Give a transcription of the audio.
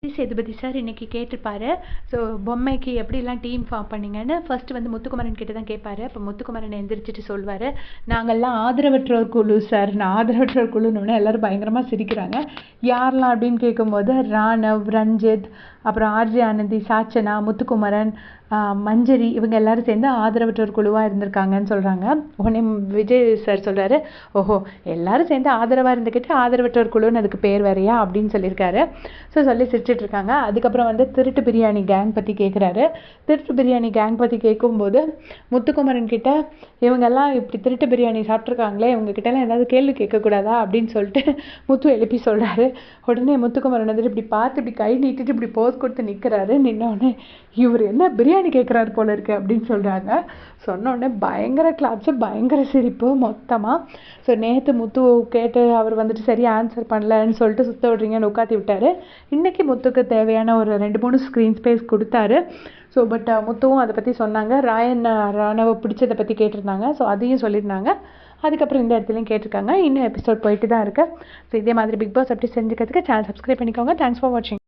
Sethupathi sir இன்னைக்கு கேட்டிருப்பாரு. So பொம்மைக்கு எப்படிலாம் டீம் ஃபார்ம் பண்ணீங்கன்னு ஃபர்ஸ்ட் வந்து முத்துக்குமரன் கிட்ட தான் கேட்பாரு. அப்போ முத்துக்குமரன் எந்திரிச்சிட்டு சொல்வார், நாங்கள்லாம் ஆதரவற்றோர் குழு சார். நான் ஆதரவற்றோர் குழுன்னு எல்லாரும் பயங்கரமாக சிரிக்கிறாங்க. யாரெல்லாம் அப்படின்னு கேட்கும்போது ராணவ், ரஞ்சித், அப்புறம் ஆர்ஜே ஆனந்தி, சாச்சனா, முத்துக்குமரன், மஞ்சரி இவங்க எல்லாரும் சேர்ந்து ஆதரவற்றோர் குழுவாக இருந்திருக்காங்கன்னு சொல்கிறாங்க. உடனே விஜய் சார் சொல்கிறாரு, ஓஹோ எல்லாரும் சேர்ந்து ஆதரவாக இருந்துக்கிட்டு ஆதரவற்றோர் குழுன்னு அதுக்கு பேர் வேறையா அப்படின்னு சொல்லியிருக்காரு. ஸோ சொல்லி சிரிச்சிட்டு இருக்காங்க. அதுக்கப்புறம் வந்து திருட்டு பிரியாணி கேங் பற்றி கேட்குறாரு. திருட்டு பிரியாணி கேங் பற்றி கேட்கும்போது முத்துக்குமரன் கிட்ட இவங்கெல்லாம் இப்படி திருட்டு பிரியாணி சாப்பிட்ருக்காங்களே, இவங்ககிட்டலாம் ஏதாவது கேள்வி கேட்கக்கூடாதா அப்படின்னு சொல்லிட்டு முத்து எழுப்பி சொல்கிறாரு. உடனே முத்துக்குமரன் வந்துட்டு இப்படி பார்த்து இப்படி கை நீட்டிட்டு இப்படி போஸ் கொடுத்து நிற்கிறாரு. நின்னோடனே இவர் என்ன பிரியாணி கேட்குறாரு போல இருக்கு அப்படின்னு சொல்கிறாங்க. சொன்னோடனே பயங்கர கிளாப்ஸு, பயங்கர சிரிப்பு மொத்தமாக. ஸோ நேற்று முத்து கேட்டு அவர் வந்துட்டு சரியாக ஆன்சர் பண்ணலன்னு சொல்லிட்டு சுத்த விட்றீங்கன்னு உட்காத்தி விட்டார். இன்றைக்கி முத்துக்கு தேவையான ஒரு 2-3 ஸ்க்ரீன் ஸ்பேஸ் கொடுத்தாரு. ஸோ பட் முத்துவும் அதை பற்றி சொன்னாங்க. ராணவை பிடிச்சதை பற்றி கேட்டிருந்தாங்க. ஸோ அதையும் சொல்லியிருந்தாங்க. அதுக்கப்புறம் இந்த இடத்துலையும் கேட்டிருக்காங்க. இன்னும் எபிசோட் போயிட்டு தான் இருக்குது. ஸோ இதே மாதிரி பிக் பாஸ் அப்படி செஞ்சுக்கிறதுக்கு சேனல் சப்ஸ்கிரைப் பண்ணிக்கோங்க. தேங்க்ஸ் ஃபார் வாட்சிங்.